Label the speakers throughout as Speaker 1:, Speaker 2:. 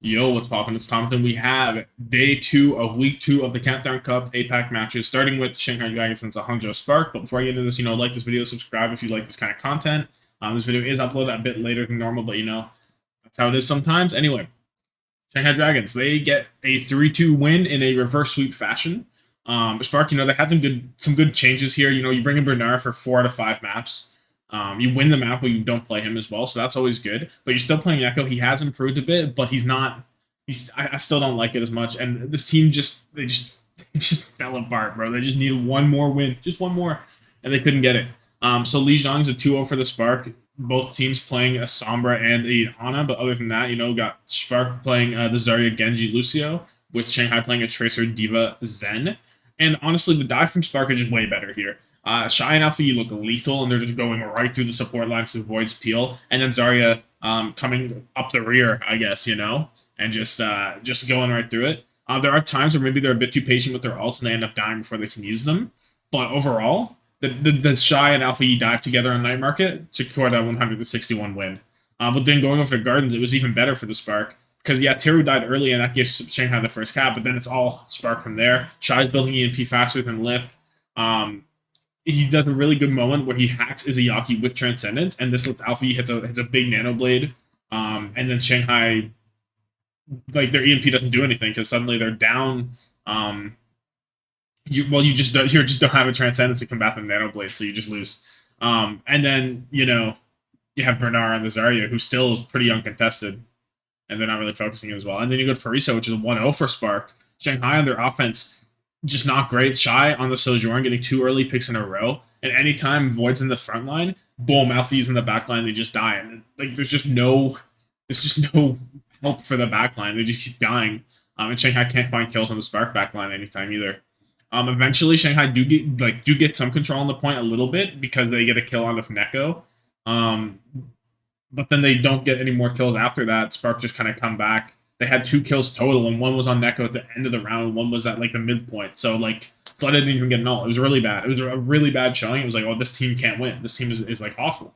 Speaker 1: Yo, what's poppin'? It's Thompson. We have day two of week two of the Countdown Cup APAC matches, starting with Shanghai Dragons against the Hangzhou Spark. But before I get into this, like this video, subscribe if you like this kind of content. This video is uploaded a bit later than normal, but that's how it is sometimes. Anyway, Shanghai Dragons, they get a 3-2 win in a reverse sweep fashion. Spark, they had some good changes here. You bring in Bernard for 4 out of 5 maps. You win the map, but you don't play him as well, so that's always good. But you're still playing Echo. He has improved a bit, but he's not. I still don't like it as much. And this team they just fell apart, bro. They just needed one more win, just one more, and they couldn't get it. So Li Zhang's a 2-0 for the Spark. Both teams playing a Sombra and a Ana, but other than that, got Spark playing the Zarya Genji Lucio, with Shanghai playing a Tracer Diva Zen. And honestly, the dive from Spark is just way better here. Shy and Alpha, you look lethal, and they're just going right through the support lines to Void's peel, and then Zarya coming up the rear, I guess, and just going right through it. There are times where maybe they're a bit too patient with their ults and they end up dying before they can use them. But overall, the Shy and Alpha E dive together on Night Market secure that 161 win. But then going over to Gardens, it was even better for the Spark. Because, yeah, Teru died early, and that gives Shanghai the first cap, but then it's all Spark from there. Shy's building EMP faster than Lip. He does a really good moment where he hacks Izayaki with Transcendence, and this lets Alpha hits a big Nano Blade, and then Shanghai, like, their EMP doesn't do anything because suddenly they're down. You just don't have a Transcendence to combat the Nano Blade, so you just lose. And then you have Bernard and the Zarya, who's still pretty uncontested, and they're not really focusing it as well. And then you go to Parisa, which is a 1-0 for Spark. Shanghai on their offense, just not great. Shy on the Sojourn, getting 2 early picks in a row. And anytime Void's in the front line, boom, Alfie's in the back line, they just die. And there's just no help for the back line. They just keep dying. And Shanghai can't find kills on the Spark back line anytime either. Eventually, Shanghai do get some control on the point a little bit because they get a kill on the Neko. But then they don't get any more kills after that. Spark just kind of come back. They had 2 kills total, and one was on Neko at the end of the round, one was at the midpoint. So Flooded didn't even get an ult. It was really bad. It was a really bad showing. It was like, oh, this team can't win. This team is awful.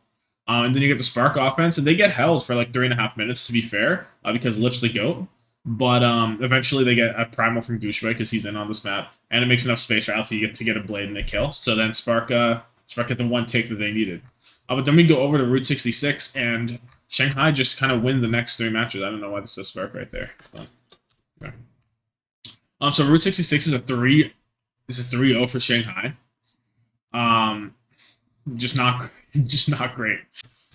Speaker 1: And then you get the Spark offense, and they get held for 3.5 minutes, to be fair, because Lip's the GOAT. But eventually they get a primal from Gushway because he's in on this map, and it makes enough space for Alpha to get a blade and a kill. So then Spark get the one take that they needed. But then we go over to Route 66, and Shanghai just kind of win the next 3 matches. I don't know why this says Spark right there. But, okay. So Route 66 is a 3-0 for Shanghai. Just not great.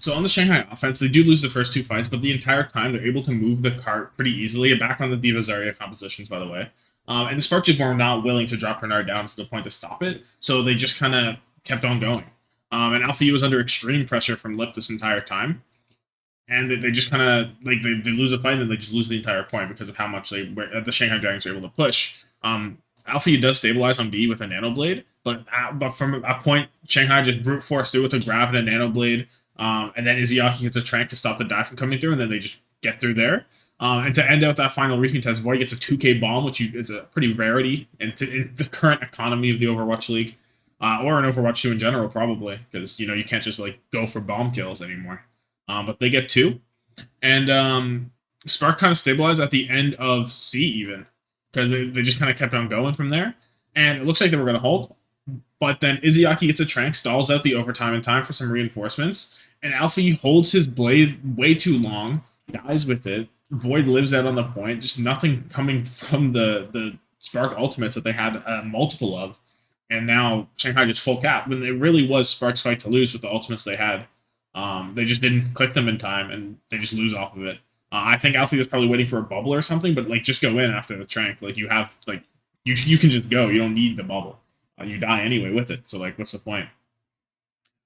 Speaker 1: So on the Shanghai offense, they do lose the first 2 fights, but the entire time they're able to move the cart pretty easily. Back on the Diva Zarya compositions, by the way. And the Spark just were not willing to drop Bernard down to the point to stop it, so they just kind of kept on going. And Alpha was under extreme pressure from Lip this entire time. And they just kind of, they lose a fight and they just lose the entire point because of how much the Shanghai Dragons are able to push. Alpha does stabilize on B with a Nano Blade, but from a point, Shanghai just brute force through with a Grav and a Nano Blade. And then Izayaki hits a Trank to stop the dive from coming through, and then they just get through there. And to end out that final recontest, Void gets a 2K bomb, which is a pretty rarity in the current economy of the Overwatch League. Or in Overwatch 2 in general, probably, because, you can't just, go for bomb kills anymore. But they get 2. And Spark kind of stabilized at the end of C, even, because they just kind of kept on going from there. And it looks like they were going to hold. But then Izayaki gets a Trank, stalls out the overtime in time for some reinforcements. And Alfie holds his blade way too long, dies with it. Void lives out on the point. Just nothing coming from the Spark ultimates that they had multiple of. And now Shanghai just full cap when it really was Spark's fight to lose with the ultimates they had. They just didn't click them in time, and they just lose off of it. I think Alfie was probably waiting for a bubble or something, but just go in after the Trank. You have you can just go. You don't need the bubble. You die anyway with it. So what's the point?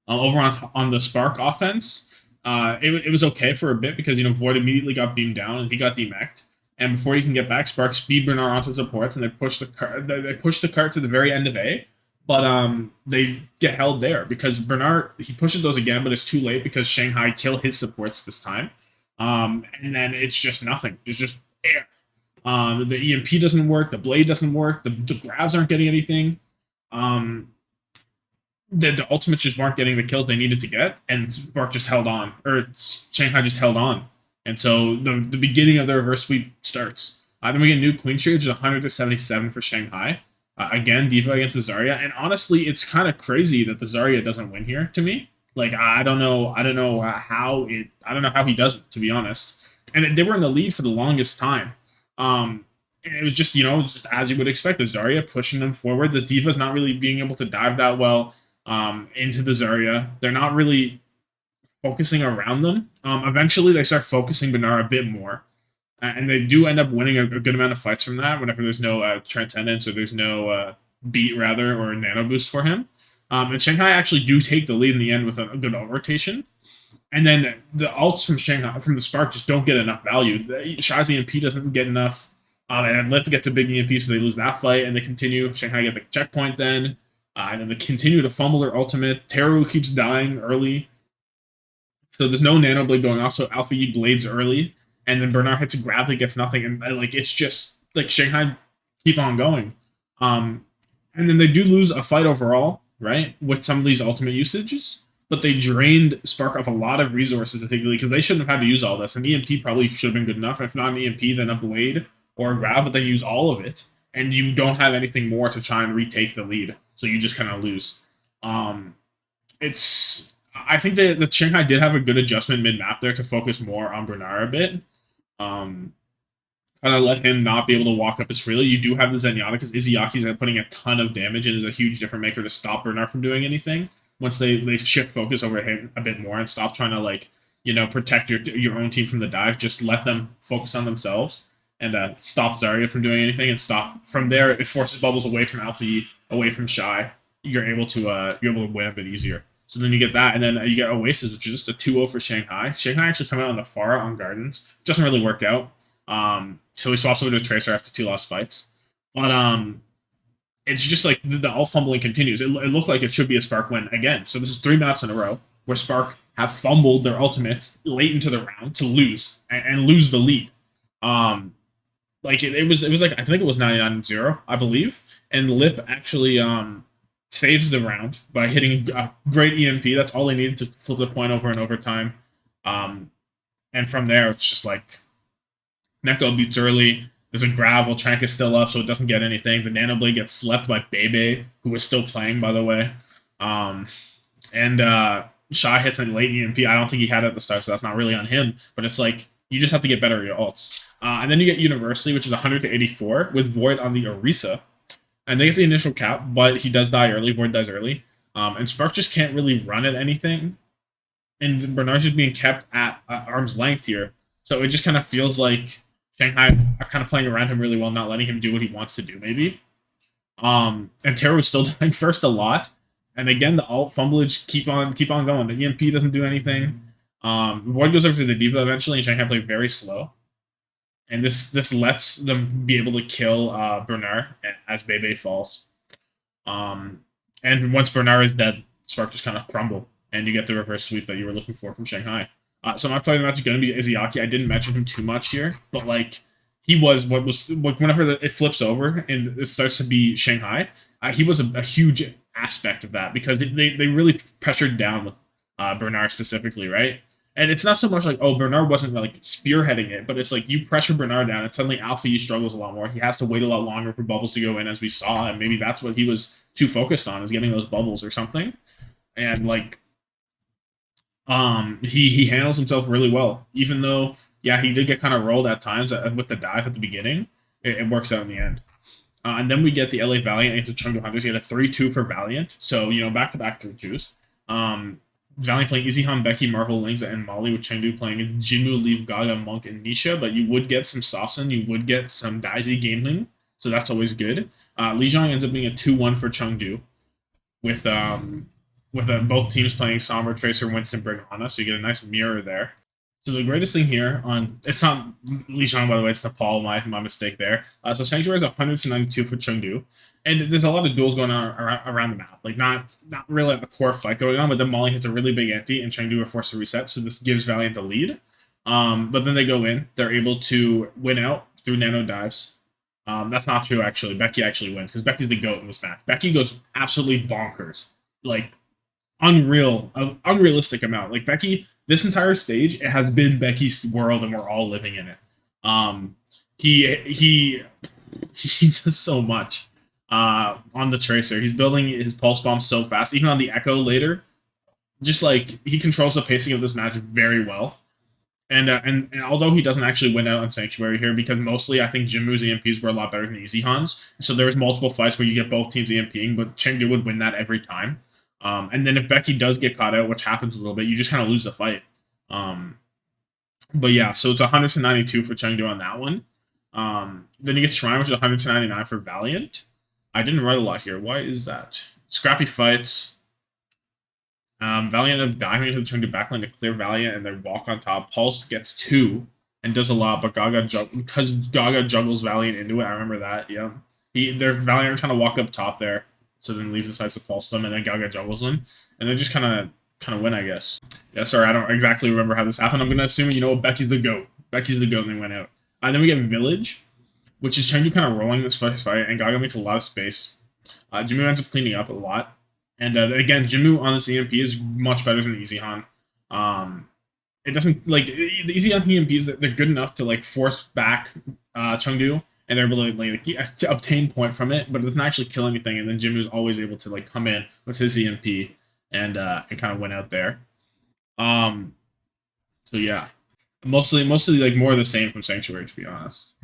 Speaker 1: Over on the Spark offense, it was okay for a bit because Void immediately got beamed down and he got demeched. And before you can get back, Spark speed Bernard onto supports, and they push the cart. They push the cart to the very end of A. But they get held there because Bernard, he pushes those again, but it's too late because Shanghai kill his supports this time. And then it's just nothing. It's just air. The EMP doesn't work. The blade doesn't work. The grabs aren't getting anything. The ultimates just weren't getting the kills they needed to get, and Spark just held on, or Shanghai just held on. And so the beginning of the reverse sweep starts. Then we get new queen trade, which is 100 to 77 for Shanghai. Again, Diva against the Zarya, and honestly, it's kind of crazy that the Zarya doesn't win here to me. Like I don't know how it, I don't know how he does it, to be honest. And they were in the lead for the longest time. And it was just, just as you would expect, the Zarya pushing them forward. The Diva's not really being able to dive that well into the Zarya. They're not really focusing around them. Eventually, they start focusing Benar a bit more, and they do end up winning a good amount of fights from that. Whenever there's no transcendence or there's no beat rather or nano boost for him, and Shanghai actually do take the lead in the end with a good ult rotation. And then the ults from Shanghai from the Spark just don't get enough value. Shai's EMP doesn't get enough, and Lip gets a big EMP, so they lose that fight, and they continue. Shanghai get the checkpoint then, and then they continue to fumble their ultimate. Teru keeps dying early. So there's no Nano Blade going off, so Alpha E blades early, and then Bernard hits a grab that gets nothing, and like it's just like Shanghai keep on going. And then they do lose a fight overall, right, with some of these ultimate usages, but they drained Spark of a lot of resources to take the lead because they shouldn't have had to use all this. An EMP probably should have been good enough. If not an EMP, then a blade or a grab, but then use all of it, and you don't have anything more to try and retake the lead, so you just kind of lose. It's I think that Shanghai did have a good adjustment mid map there to focus more on Bernard a bit. Um, Kind of let him not be able to walk up as freely. You do have the Zenyatta because Izyaki's putting a ton of damage and is a huge different maker to stop Bernard from doing anything. Once they shift focus over him a bit more and stop trying to protect your own team from the dive, just let them focus on themselves and stop Zarya from doing anything and stop from there. It forces bubbles away from Alpha E, away from Shy. You're able to win a bit easier. So then you get that, and then you get Oasis, which is just a 2-0 for Shanghai. Shanghai actually come out on the Pharah on Gardens. Doesn't really work out. So he swaps over to Tracer after 2 lost fights. But it's just like the all fumbling continues. It looked like it should be a Spark win again. So this is 3 maps in a row where Spark have fumbled their ultimates late into the round to lose and lose the lead. It was like I think it was 99-0, I believe. And Lip actually saves the round by hitting a great EMP. That's all they needed to flip the point over in overtime. And from there, it's just like Neko beats early. There's a gravel. Trank is still up, so it doesn't get anything. The Nano Blade gets slept by Bebe, who was still playing, by the way. And Shy hits a late EMP. I don't think he had it at the start, so that's not really on him. But it's like, you just have to get better at your ults. And then you get University, which is 100 to 84, with Void on the Orisa. And they get the initial cap, but he does die early. Void dies early. And Spark just can't really run at anything. And Bernard's just being kept at arm's length here. So it just kind of feels like Shanghai are kind of playing around him really well, not letting him do what he wants to do, maybe. And Teru is still dying first a lot. And again, the alt fumblage keep on going. The EMP doesn't do anything. Void goes over to the Diva eventually, and Shanghai play very slow. And this lets them be able to kill Bernard as Bebe falls. And once Bernard is dead, Spark just kind of crumble, and you get the reverse sweep that you were looking for from Shanghai. So I'm not telling you the match is going to be Izzyaki. I didn't mention him too much here, but like he was whenever it flips over and it starts to be Shanghai, he was a huge aspect of that because they really pressured down with Bernard specifically, right? And it's not so much like, oh, Bernard wasn't like spearheading it, but it's like you pressure Bernard down and suddenly Alpha E struggles a lot more. He has to wait a lot longer for bubbles to go in, as we saw, and maybe that's what he was too focused on, is getting those bubbles or something. And like he handles himself really well, even though he did get kind of rolled at times with the dive at the beginning. It works out in the end. And then we get the LA Valiant into Chengdu Hunters. He had a 3-2 for Valiant, so back-to-back 3-2s. Valiant playing Izzyhan, Becky, Marvel, Lings, and Molly, with Chengdu playing Jinmu, Leaf, Gaga, Monk, and Nisha, but you would get some Sasen, you would get some Daisy Gameling, so that's always good. Lijiang ends up being a 2-1 for Chengdu, with both teams playing Sombra, Tracer, Winston, Brigana, so you get a nice mirror there. So the greatest thing here it's not Lijiang, by the way, it's Nepal, my mistake there. So Sanctuary is 192 for Chengdu, and there's a lot of duels going on around the map. Like not really a core fight going on, but then Molly hits a really big anti, and Chengdu are forced to reset, so this gives Valiant the lead. But then they go in, they're able to win out through nano dives. That's not true, actually. Becky actually wins, because Becky's the GOAT in this match. Becky goes absolutely bonkers. Like, unrealistic amount. Like Becky, this entire stage, it has been Becky's world, and we're all living in it. Um, he he does so much on the Tracer. He's building his pulse bomb so fast, even on the Echo later. Just like he controls the pacing of this match very well. And although he doesn't actually win out on Sanctuary here, because mostly I think Jinmu's EMPs were a lot better than Easy Han's. So there was multiple fights where you get both teams EMPing, but Chengdu would win that every time. And then if Becky does get caught out, which happens a little bit, you just kind of lose the fight. Um, but yeah, so it's 192 for Chengdu on that one. Then you get Shrine, which is 199 for Valiant. I didn't write a lot here. Why is that? Scrappy fights. Valiant of diving into the Chengdu backline to clear Valiant and then walk on top. Pulse gets 2 and does a lot, but because Gaga juggles Valiant into it. I remember that. Yeah, they're Valiant are trying to walk up top there, so then leaves the sides to pulse them, and then Gaga juggles them, and they just kind of win, I guess. Yeah, sorry, I don't exactly remember how this happened. I'm gonna assume Becky's the goat. Becky's the goat, and they went out. And then we get Village, which is Chengdu kind of rolling this first fight, and Gaga makes a lot of space. Jimmu ends up cleaning up a lot. And again, Jinmu on this EMP is much better than Easy Han. It doesn't like the Easy Han EMPs. They're good enough to like force back Chengdu, and they're able to to obtain point from it, but it doesn't actually kill anything. And then Jinmu is always able to like come in with his EMP and kind of win out there. So yeah, mostly like more of the same from Sanctuary, to be honest.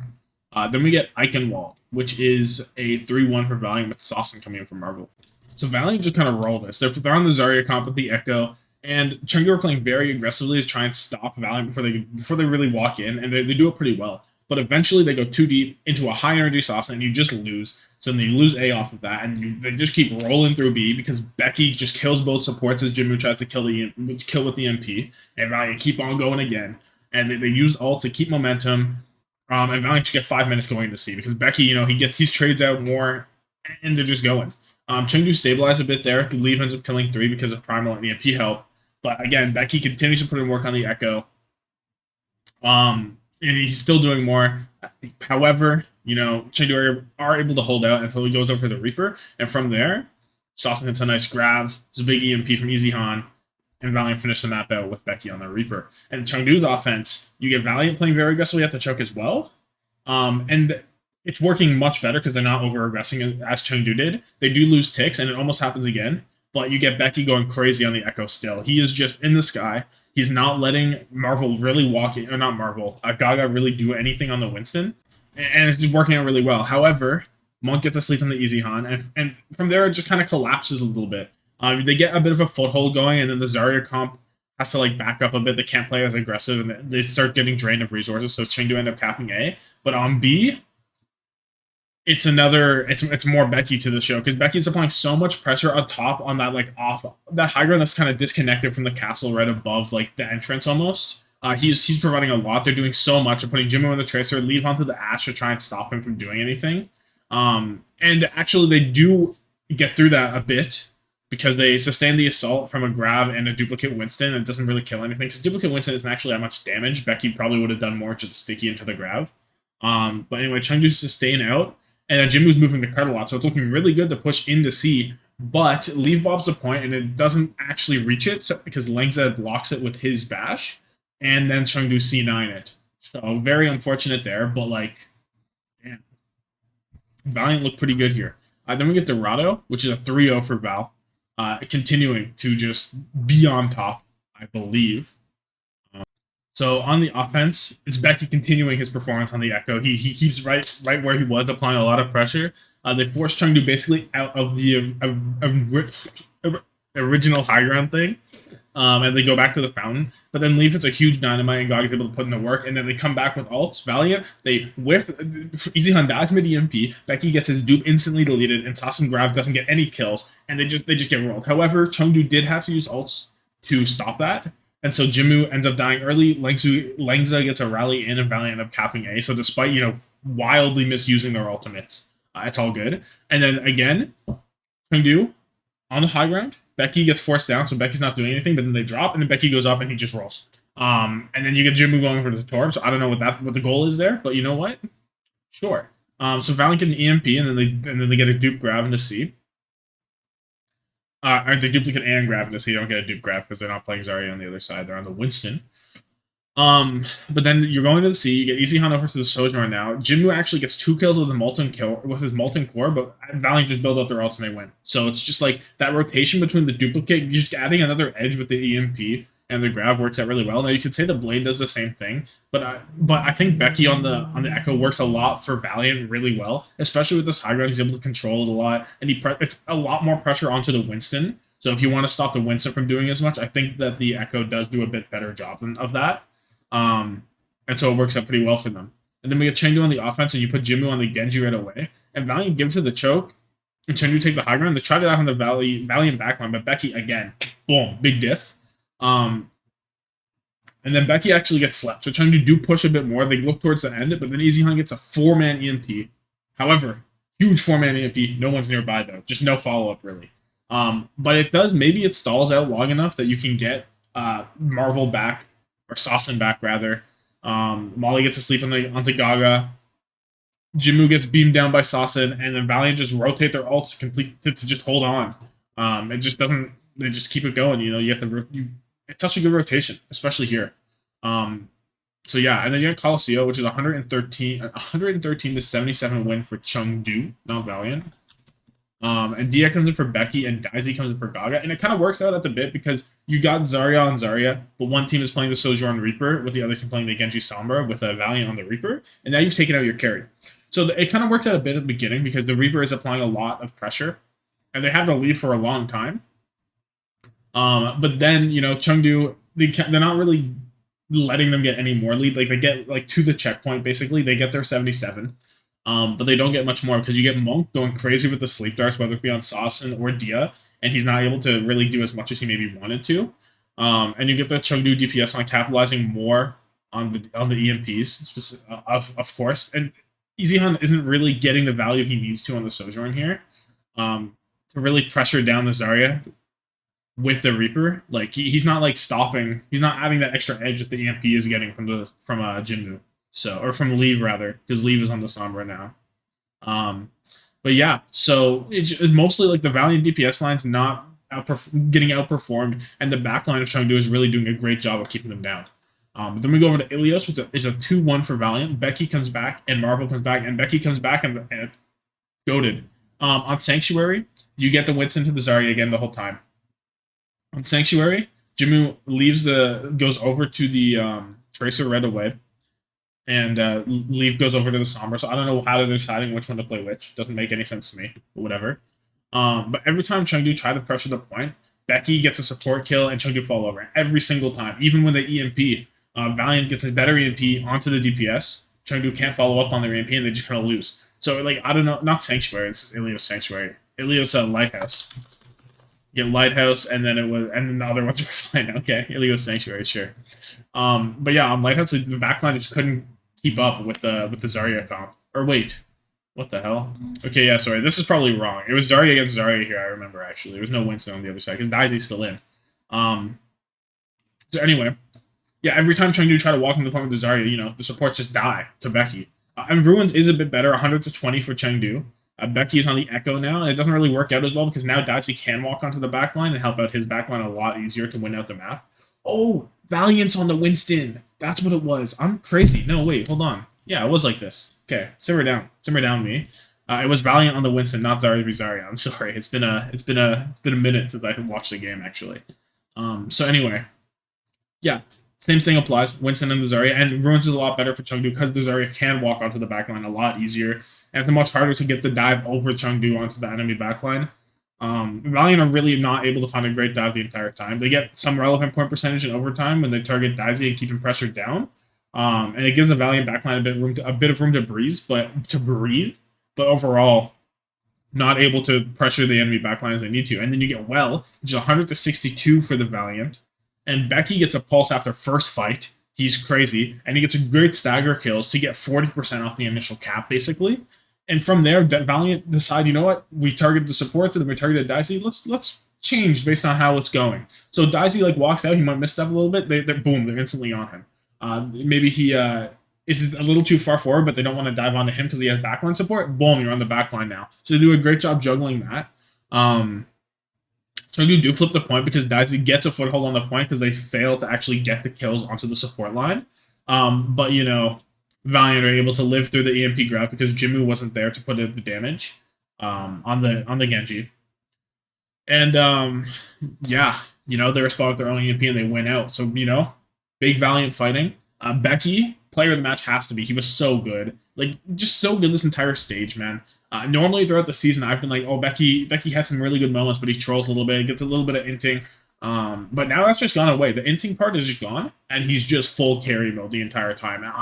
Speaker 1: Then we get Eichenwald, which is a 3-1 for Valiant with Saucin coming in from Marvel. So Valiant just kind of roll this. They're on the Zarya comp with the Echo, and Chengdu are playing very aggressively to try and stop Valiant before they really walk in, and they do it pretty well. But eventually they go too deep into a high energy Saucin, and you just lose. So then you lose A off of that, and they just keep rolling through B because Becky just kills both supports as Jinmu tries to kill with the MP, and Valiant keep on going again. And they used ult to keep momentum. And Valiant should get 5 minutes going to C because Becky, he trades out more, and they're just going. Chengdu stabilized a bit there. Leave ends up killing 3 because of Primal and EMP help. But again, Becky continues to put in work on the Echo. And he's still doing more. However, Chengdu are able to hold out until he goes over the Reaper. And from there, Saucin hits a nice grab. It's a big EMP from Easy Han. And Valiant finish the map out with Becky on the Reaper. And Chengdu's offense, you get Valiant playing very aggressively at the choke as well. And it's working much better because they're not over-aggressing as Chengdu did. They do lose ticks, and it almost happens again. But you get Becky going crazy on the Echo still. He is just in the sky. He's not letting Marvel really walk in, or not Marvel, Gaga really do anything on the Winston. And it's just working out really well. However, Monk gets asleep on the Easy Han, and from there it just kind of collapses a little bit. They get a bit of a foothold going, and then the Zarya comp has to back up a bit. They can't play as aggressive, and they start getting drained of resources, so Chengdu end up capping A. But on B, it's more Becky to the show because Becky's applying so much pressure on top on that off that high ground that's kind of disconnected from the castle right above the entrance almost. He's providing a lot. They're doing so much. They're putting Jimmo in the Tracer, leave onto the Ash to try and stop him from doing anything. And actually they do get through that a bit because they sustain the assault from a grab and a duplicate Winston. And it doesn't really kill anything because duplicate Winston isn't actually that much damage. Becky probably would have done more just sticky into the grab. But anyway, Chengdu sustain out. And Jinmu's moving the card a lot, so it's looking really good to push into C. But leave Bob's a point, and it doesn't actually reach it because Lengza blocks it with his bash, and then Chengdu C9 it. So very unfortunate there, but damn. Valiant looked pretty good here. Then we get Dorado, which is a 3-0 for Val, continuing to just be on top, I believe. So on the offense, it's Becky continuing his performance on the Echo. He keeps right where he was, applying a lot of pressure. They force Chengdu basically out of the original high ground thing, and they go back to the fountain. But then Leaf hits a huge dynamite, and Gog is able to put in the work. And then they come back with ults. Valiant, they whiff. Easy Han dies mid EMP. Becky gets his dupe instantly deleted, and Saucin grabs doesn't get any kills, and they just get rolled. However, Chengdu did have to use ults to stop that. And so Jinmu ends up dying early. Lengza gets a rally in, and Valiant end up capping A. So despite, wildly misusing their ultimates, it's all good. And then again, Chengdu on the high ground. Becky gets forced down, so Becky's not doing anything, but then they drop, and then Becky goes up, and he just rolls. And then you get Jinmu going for the Torb. So I don't know what the goal is there, but you know what? Sure. So Valiant get an EMP, and then they get a dupe grab into C. Or they duplicate and grab this, so you don't get a dupe grab because they're not playing Zarya on the other side. They're on the Winston. But then you're going to the C. You get Easy Hunt over to the Sojourn now. Jinmu actually gets 2 kills with his Molten Core, but Valiant just build up their ults and they win. So it's just like that rotation between the duplicate, just adding another edge with the EMP and the grab works out really well. Now you could say the Blade does the same thing, but I think Becky on the Echo works a lot for Valiant really well, especially with this high ground. He's able to control it a lot, and it's a lot more pressure onto the Winston. So if you want to stop the Winston from doing as much, I think that the Echo does do a bit better job of that. And so it works out pretty well for them. And then we get Chengdu on the offense, and you put Jinmu on the Genji right away. And Valiant gives it the choke, and Chengdu take the high ground. They tried it out on the Valiant backline, but Becky, again, boom, big diff. And then Becky actually gets slept. So Chengdu do push a bit more. They look towards the end, but then Easy Hunt gets a 4-man EMP. However, huge 4-man EMP. No one's nearby, though. Just no follow-up, really. But it does, maybe it stalls out long enough that you can get Marvel back, or Sasson back, rather. Molly gets asleep onto Gaga. Jinmu gets beamed down by Sasson, and then Valiant just rotate their ults to just hold on. It just doesn't. They just keep it going. You know, you have to. It's such a good rotation, especially here. So yeah, and then you have Colosseo, which is 113 to 77 win for Chengdu, not Valiant. And Dia comes in for Becky, and Daisy comes in for Gaga. And it kind of works out at the bit because you got Zarya on Zarya, but one team is playing the Sojourn Reaper, with the other team playing the Genji Sombra with a Valiant on the Reaper. And now you've taken out your carry. So it kind of works out a bit at the beginning because the Reaper is applying a lot of pressure, and they have the lead for a long time. But then, you know, Chengdu, they're not really letting them get any more lead. Like, they get, like, to the checkpoint, basically. They get their 77. But they don't get much more because you get Monk going crazy with the sleep darts, whether it be on Sasson or Dia, and he's not able to really do as much as he maybe wanted to. And you get the Chengdu DPS on capitalizing more on the EMPs, of course. And Easy Hunt isn't really getting the value he needs to on the Sojourn here, to really pressure down the Zarya with the Reaper. Like, he's not like stopping. He's not adding that extra edge that the EMP is getting from Jinmu. So, or from Leave, rather, because Leave is on the Sombra now. But yeah, so it's mostly like the Valiant DPS line's not getting outperformed, and the backline of Chengdu is really doing a great job of keeping them down. But then we go over to Ilios, which is a 2-1 for Valiant. Becky comes back, and Marvel comes back, and Becky comes back and goaded. On Sanctuary, you get the Winston to the Zarya again the whole time. On Sanctuary, Jinmu goes over to the Tracer right away, and Leaf goes over to the Sombra. So I don't know how they're deciding which one to play which. Doesn't make any sense to me, but whatever. But every time Chengdu try to pressure the point, Becky gets a support kill and Chengdu fall over. Every single time. Even when they EMP, Valiant gets a better EMP onto the DPS. Chengdu can't follow up on their EMP, and they just kind of lose. So, like, I don't know. Not Sanctuary. This is Ilios Sanctuary. Ilios Lighthouse. Get Lighthouse, and then the other ones were fine. Okay, Ilios Sanctuary, sure. But yeah, on Lighthouse, the backline just couldn't keep up with the Zarya comp. Or wait, what the hell? Okay, yeah, sorry, this is probably wrong. It was Zarya against Zarya here. I remember, actually. There was no Winston on the other side because Daisy's still in. So anyway, yeah, every time Chengdu try to walk in the point with the Zarya, you know, the supports just die to Becky. And Ruins is a bit better, 100 to 20 for Chengdu. Becky is on the Echo now, and it doesn't really work out as well because now Daisy can walk onto the backline and help out his backline a lot easier to win out the map. Oh, Valiant's on the Winston. That's what it was. I'm crazy. No, wait, hold on. Yeah, it was like this. Okay, simmer down, me. It was Valiant on the Winston, not Zarya v Zarya. I'm sorry. It's been a minute since I watched the game, actually. So anyway, yeah, same thing applies. Winston and the Zarya, and Ruins is a lot better for Chengdu because the Zarya can walk onto the backline a lot easier, and it's much harder to get the dive over Chengdu onto the enemy backline. Valiant are really not able to find a great dive the entire time. They get some relevant point percentage in overtime when they target Daisy and keep him pressured down. And it gives the Valiant backline a bit of room to breathe, but overall, not able to pressure the enemy backline as they need to. And then you get Well, which is 100 to 62 for the Valiant. And Becky gets a pulse after first fight. He's crazy. And he gets a great stagger kills to get 40% off the initial cap, basically. And from there, Valiant decide, you know what? We targeted the supports and then we targeted Daisy. Let's change based on how it's going. So Daisy walks out. He might misstep a little bit. They're instantly on him. Maybe he is a little too far forward, but they don't want to dive onto him because he has backline support. Boom, you're on the backline now. So they do a great job juggling that. Chengdu do flip the point because Daisy gets a foothold on the point because they fail to actually get the kills onto the support line. But Valiant are able to live through the EMP grab because Jimmu wasn't there to put in the damage on the Genji. And yeah, they respond with their own EMP and they win out. So big Valiant fighting. Becky, player of the match has to be. He was so good, like just so good this entire stage, man. Normally throughout the season, I've been like, oh, Becky has some really good moments, but he trolls a little bit, gets a little bit of inting. But now that's just gone away. The inting part is just gone, and he's just full carry mode the entire time. And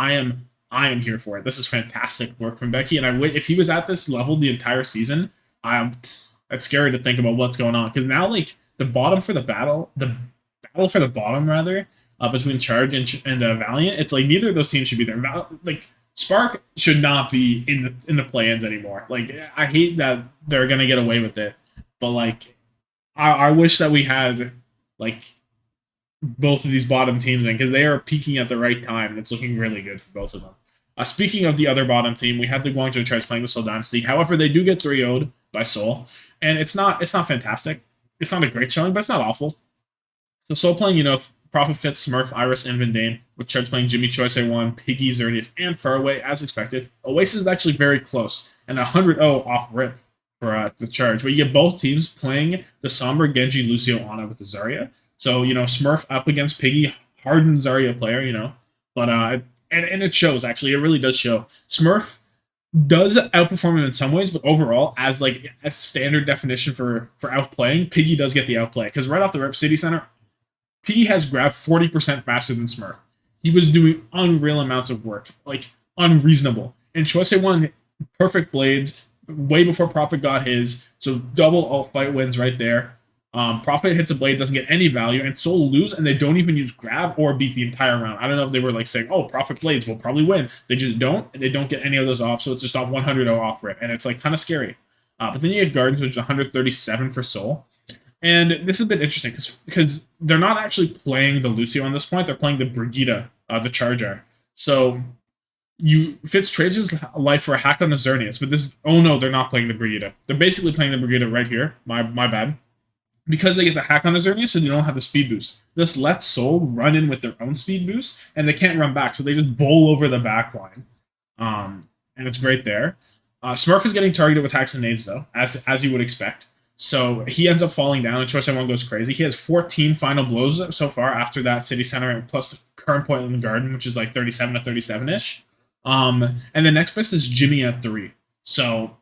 Speaker 1: I am here for it. This is fantastic work from Becky, and if he was at this level the entire season, it's scary to think about what's going on because now like the battle for the bottom rather between Charge and Valiant, it's like neither of those teams should be there. Like Spark should not be in the play-ins anymore. Like I hate that they're gonna get away with it, but like I wish that we had like both of these bottom teams in because they are peaking at the right time and it's looking really good for both of them. Speaking of the other bottom team, we have the Guangzhou Charge playing the Seoul Dynasty. However, they do get 3-0'd by Seoul, and it's not fantastic. It's not a great showing, but it's not awful. So Seoul playing, Prophet Fitz, Smurf, Iris, and Vindane, with Charge playing Jimmy Choi Se1, Piggy, Xerneas, and Faraway, as expected. Oasis is actually very close, and 100-0 off rip for the Charge. But you get both teams playing the Sombra, Genji, Lucio, Ana with the Zarya. So, Smurf up against Piggy, hardened Zarya player, but and it shows, actually. It really does show. Smurf does outperform him in some ways, but overall, as standard definition for outplaying, Piggy does get the outplay. Because right off the rip, City Center, Piggy has grabbed 40% faster than Smurf. He was doing unreal amounts of work. Like, unreasonable. And Choice won perfect blades way before Prophet got his. So double ult fight wins right there. Prophet hits a blade, doesn't get any value, and Seoul lose, and they don't even use grab or beat the entire round. I don't know if they were saying, oh, Prophet blades will probably win. They just don't, and they don't get any of those off, so it's just a 100-0 off rip, and it's kind of scary. But then you get Gardens, which is 137 for Seoul. And this has been interesting because they're not actually playing the Lucio on this point, they're playing the Brigitte, the Charger. So Fitz trades his life for a hack on the Xerneas, but oh no, they're not playing the Brigitte. They're basically playing the Brigitte right here. My bad. Because they get the hack on Azernia, so they don't have the speed boost. This lets Seoul run in with their own speed boost, and they can't run back, so they just bowl over the back line. And it's great there. Smurf is getting targeted with hacks and nades, though, as you would expect. So he ends up falling down, and Choice One goes crazy. He has 14 final blows so far after that City Center, plus the current point in the Garden, which is 37 to 37-ish. And the next best is Jimmy at 3. So,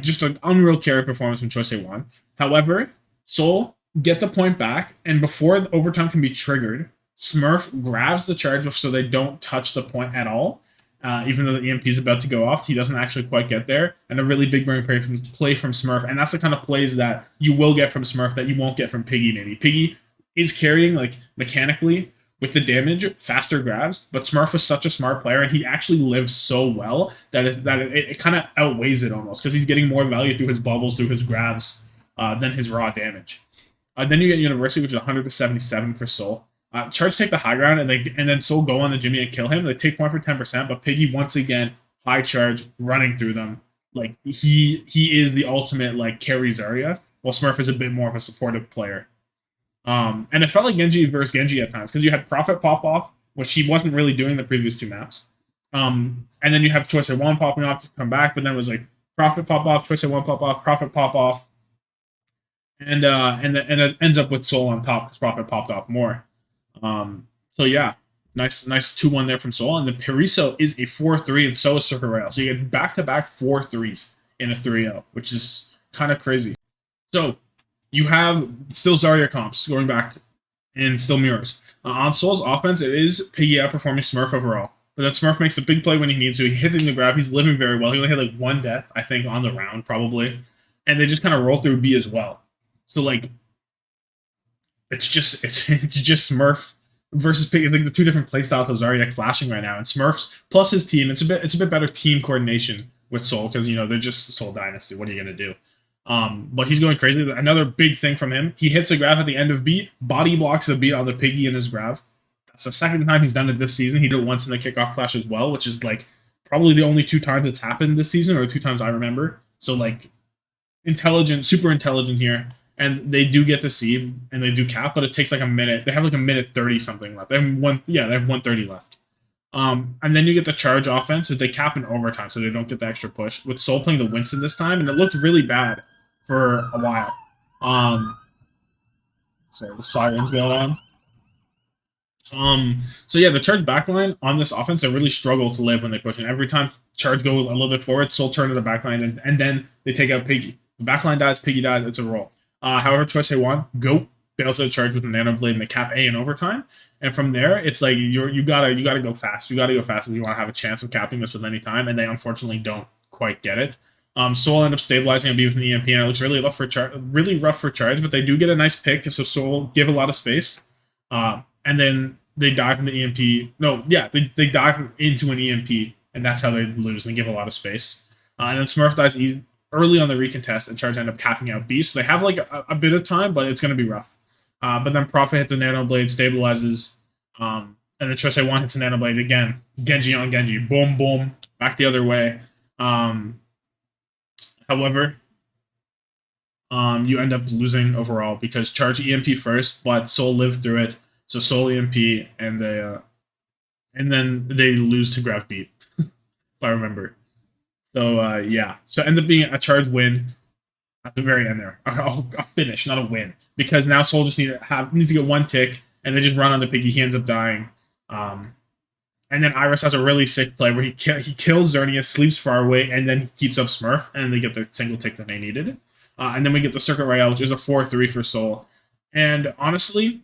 Speaker 1: just an unreal carry performance from Choice One. However, Seoul get the point back, and before the overtime can be triggered, Smurf grabs the charge so they don't touch the point at all. Even though the EMP is about to go off, he doesn't actually quite get there. And a really big brain play from Smurf, and that's the kind of plays that you will get from Smurf that you won't get from Piggy, maybe. Piggy is carrying, mechanically, with the damage, faster grabs, but Smurf is such a smart player, and he actually lives so well that it kind of outweighs it almost, because he's getting more value through his bubbles, through his grabs, than his raw damage. Then you get University, which is 177 for Seoul. Charge take the high ground, and then Seoul go on the Jimmy and kill him. They take point for 10%, but Piggy once again high charge, running through them. He is the ultimate carry Zarya, while Smurf is a bit more of a supportive player. And it felt like Genji versus Genji at times because you had Prophet pop off, which he wasn't really doing the previous 2 maps. And then you have Choice 1 popping off to come back, but then it was Prophet pop off, Choice 1 pop off, Prophet pop off. And it ends up with Seoul on top because Prophet popped off more. So yeah, nice 2-1 there from Seoul. And the Periso is a 4-3, and so is Circuit Rail. So you get back-to-back 4-3s in a 3-0, which is kind of crazy. So you have still Zarya comps going back, and still mirrors. On Seoul's offense, it is Piggy outperforming Smurf overall. But then Smurf makes a big play when he needs to. He's hitting the grab. He's living very well. He only had 1 death, I think, on the round, probably. And they just kind of roll through B as well. So it's just Smurf versus Piggy. It's the 2 different playstyles of Zarya clashing right now. And Smurf's plus his team, it's a bit better team coordination with Seoul because they're just Seoul Dynasty. What are you gonna do? But he's going crazy. Another big thing from him, he hits a grab at the end of B, body blocks the beat on the Piggy in his grab. That's the second time he's done it this season. He did it once in the kickoff clash as well, which is probably the only 2 times it's happened this season, or 2 times I remember. So intelligent, super intelligent here. and they do get to see and they do cap, but it takes like a minute. They have like a minute 30 something left. They have 130 left. And then you get the charge offense, but they cap in overtime, so they don't get the extra push. With Soul playing the Winston this time, and it looked really bad for a while. Sorry, the sirens going on. So yeah, the charge backline on this offense, they really struggle to live when they push. And every time charge go a little bit forward, Soul turn to the backline, and then they take out Piggy. The backline dies, Piggy dies, it's a roll. However, Choice A1, go bails out charge with a nano blade and the cap A in overtime. And from there, it's like you gotta go fast. You gotta go fast if you want to have a chance of capping this with any time, and they unfortunately don't quite get it. Soul end up stabilizing and be with an EMP, and it looks really rough for charge, but they do get a nice pick, so Soul give a lot of space. And then they dive from the EMP. No, yeah, they dive into an EMP, and that's how they lose. And they give a lot of space. And then Smurf dies early on the recontest, and Charge end up capping out B. So they have like a bit of time, but it's going to be rough. But then Prophet hits the Nano Blade, stabilizes, and then Trusei 1 hits the Nano Blade again. Genji on Genji. Boom, boom. Back the other way. However, you end up losing overall because Charge EMP first, but Soul lived through it. So Soul EMP, and then they lose to Graph Beat, if I remember. So yeah, so it ended up being a Charge win at the very end there. A finish, not a win, because now Soul just need to get one tick, and they just run on the Piggy. He ends up dying. And then Iris has a really sick play where he kills Xerneas, sleeps far away, and then he keeps up Smurf, and they get the single tick that they needed. And then we get the Circuit Royale, which is a 4-3 for Soul. And honestly,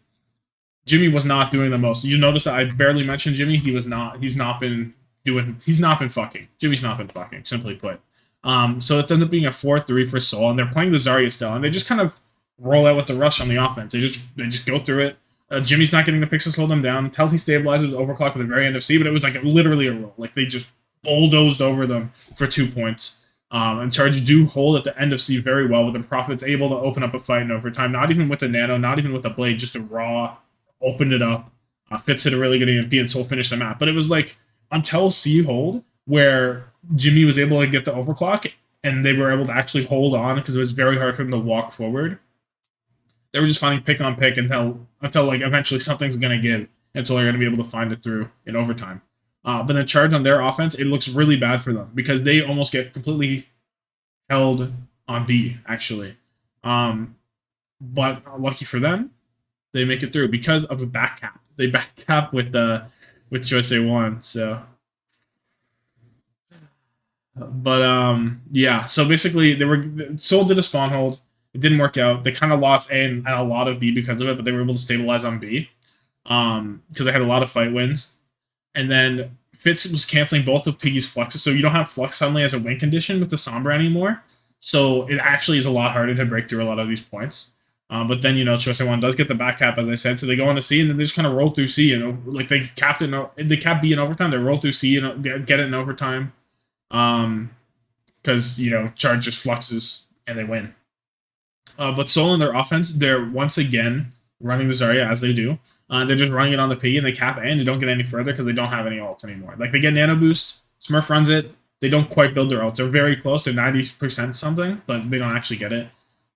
Speaker 1: Jimmy was not doing the most. You notice that I barely mentioned Jimmy. He's not been fucking. Jimmy's not been fucking, simply put. So it ends up being a 4-3 for Soul, and they're playing the Zarya still, and they just kind of roll out with the rush on the offense. They just go through it. Jimmy's not getting the picks to slow them down until he stabilizes the overclock at the very end of C, but it was like literally a roll. Like they just bulldozed over them for 2 points. And Charge do hold at the end of C very well, with the Prophet's able to open up a fight in overtime, not even with a nano, not even with a blade, just a raw, opened it up, Fitz hit a really good EMP, and Soul finished the map. But it was like until C hold, where Jimmy was able to get the overclock, and they were able to actually hold on because it was very hard for him to walk forward. They were just finding pick on pick until like eventually something's gonna give, and so they're gonna be able to find it through in overtime. But the Charge on their offense, it looks really bad for them because they almost get completely held on B actually. But lucky for them, they make it through because of the back cap. They back cap with Choice A1. So, but yeah. So basically, Soul did a spawn hold. It didn't work out. They kind of lost A and a lot of B because of it, but they were able to stabilize on B because they had a lot of fight wins. And then Fitz was canceling both of Piggy's fluxes, so you don't have flux suddenly as a win condition with the Sombra anymore. So it actually is a lot harder to break through a lot of these points. But then, Choice A1 does get the back cap, as I said, so they go on to C, and then they just kind of roll through C, and like they cap B in overtime, they roll through C and get it in overtime. Because, Charge just fluxes, and they win. But Soul in their offense, they're once again running the Zarya as they do. They're just running it on the P, and they cap A, and they don't get any further because they don't have any ults anymore. Like, they get Nano Boost, Smurf runs it, they don't quite build their ults. They're very close, they're 90% something, but they don't actually get it.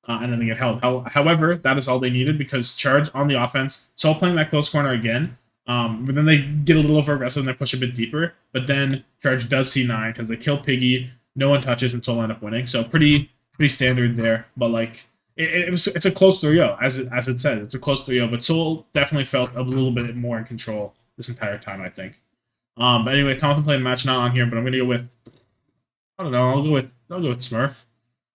Speaker 1: And then they get held. However, that is all they needed because Charge on the offense, Soul playing that close corner again, but then they get a little over aggressive and they push a bit deeper. But then Charge does C9 because they kill Piggy, no one touches, and Soul end up winning. So pretty standard there. But like it's a close 3-0, as it says. It's a close 3-0, but Soul definitely felt a little bit more in control this entire time, I think. But anyway, contemplating match not on here, but I'm gonna go with I'll go with Smurf.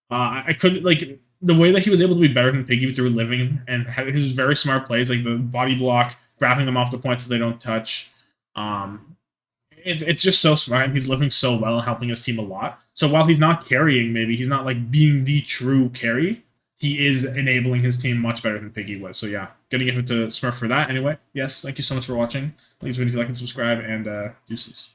Speaker 1: I couldn't like the way that he was able to be better than Piggy through living and his very smart plays, like the body block, grabbing them off the point so they don't touch. It's just so smart, and he's living so well and helping his team a lot. So while he's not carrying, maybe he's not like being the true carry, he is enabling his team much better than Piggy was. So yeah, gonna give it to Smurf for that. Anyway, yes, thank you so much for watching. Please, if you like and subscribe, and deuces.